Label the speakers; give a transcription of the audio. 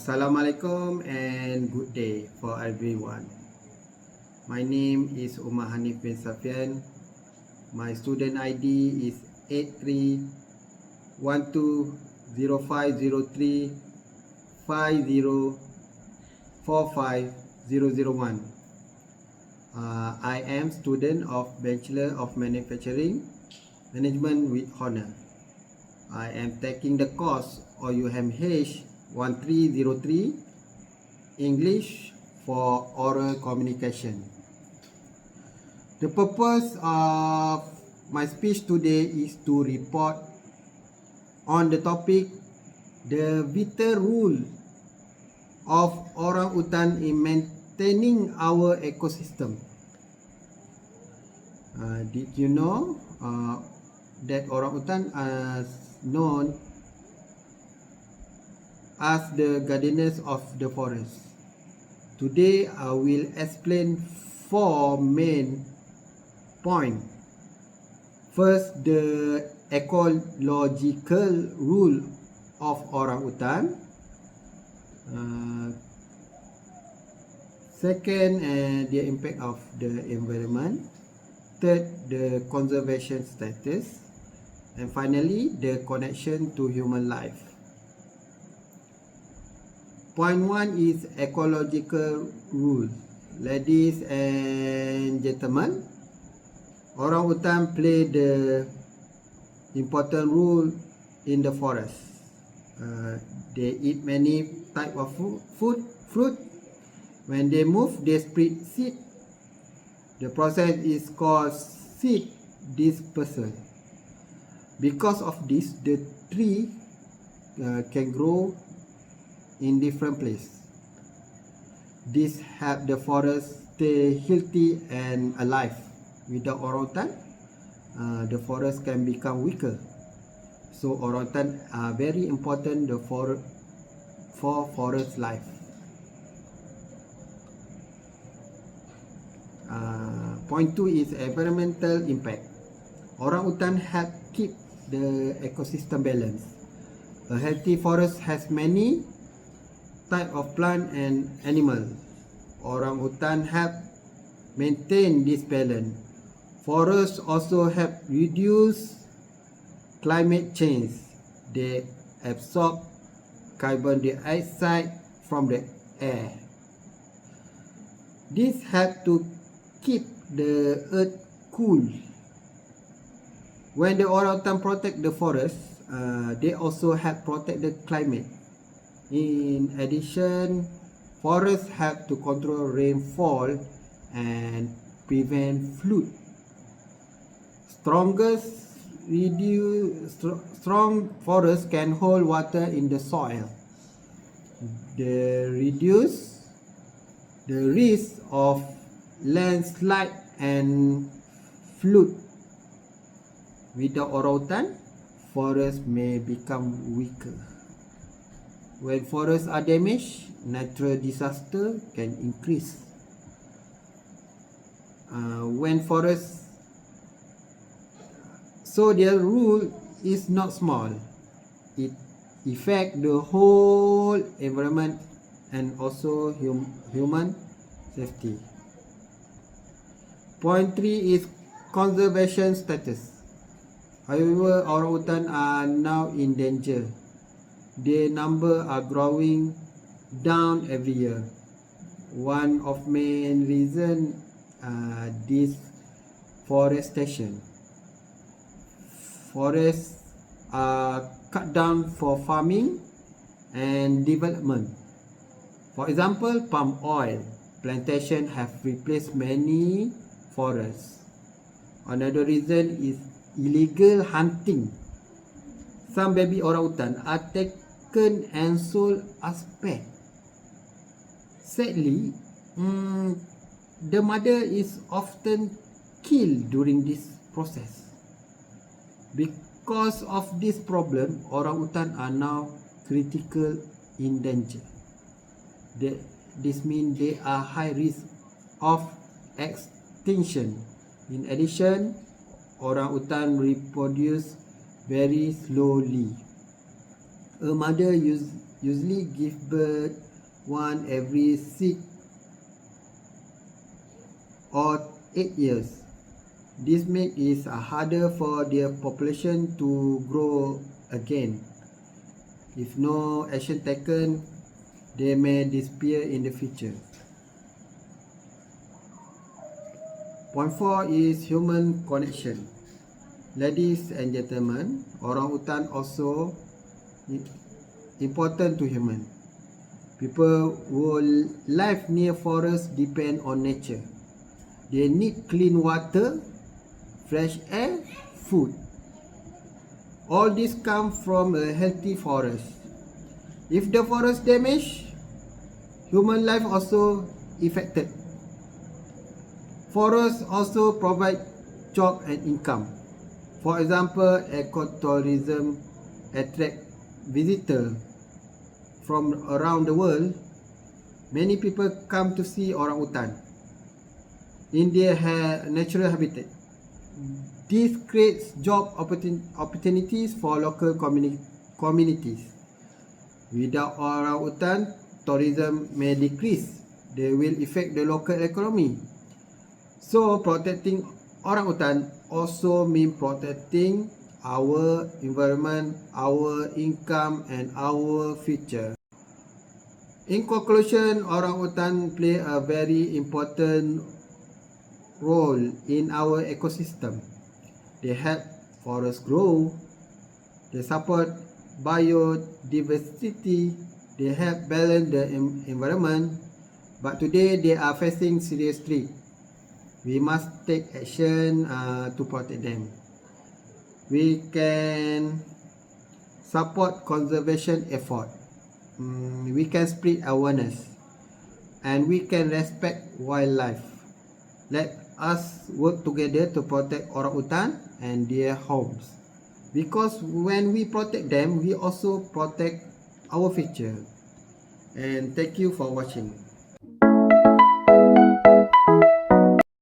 Speaker 1: Assalamualaikum and good day for everyone. My name is Umar Hanif bin Safian. My student ID is 8312050350450001. I am student of Bachelor of Manufacturing Management with Honor. I am taking the course OUMH 1303 English for oral communication. The purpose of my speech today is to report on the topic the vital role of orangutan in maintaining our ecosystem. Did you know that orangutan are known as the guardians of the forest? Today I will explain four main points. First, the ecological role of orangutan. Second, the impact of the environment. Third, the conservation status. And finally, the connection to human life. Point 1 is ecological rule. Ladies and gentlemen, orangutan play the important role in the forest. They eat many type of fruit. When they move, they spread seed. The process is called seed dispersal. Because of this, the tree can grow in different places. This help the forest stay healthy and alive. Without orangutan, the forest can become weaker. So orangutan are very important for forest life. Point 2 is environmental impact. Orangutan help keep the ecosystem balance. A healthy forest has many type of plant and animal. Orangutan help maintain this balance. Forests also help reduce climate change. They absorb carbon dioxide from the air. This help to keep the earth cool. When the orangutan protect the forest, they also help protect the climate. In addition, forests help to control rainfall and prevent flood. Strong forests can hold water in the soil. They reduce the risk of landslide and flood. Without orangutan, forests may become weaker. When forests are damaged, natural disaster can increase. So their rule is not small. It affects the whole environment and also human safety. Point 3 is conservation status. However, orangutan are now in danger. Their number are growing down every year. One of main reason deforestation. Forests are cut down for farming and development. For example, palm oil plantation have replaced many forests. Another reason is illegal hunting. Some baby orangutan are taken and sold as pet. Sadly, the mother is often killed during this process. Because of this problem, orangutan are now critical in danger. This means they are high risk of extinction. In addition, orangutan reproduce very slowly. A mother usually give birth one every 6 or 8 years. This makes it harder for their population to grow again. If no action taken, they may disappear in the future. Point 4 is human connection. Ladies and gentlemen, orangutan also important to human. People who live near forests depend on nature. They need clean water, fresh air, food. All this come from a healthy forest. If the forest damaged, human life also affected. Forests also provide job and income. For example, ecotourism attract visitors from around the world. Many people come to see orangutan in their natural habitat. This creates job opportunities for local communities. Without orangutan, tourism may decrease. They will affect the local economy. So protecting orangutan also means protecting our environment, our income, and our future. In conclusion, orangutan play a very important role in our ecosystem. They help forests grow, they support biodiversity, they help balance the environment, but today they are facing serious threat. We must take action to protect them. We can support conservation effort. We can spread awareness, and we can respect wildlife. Let us work together to protect orangutan and their homes, because when we protect them, we also protect our future. And thank you for watching.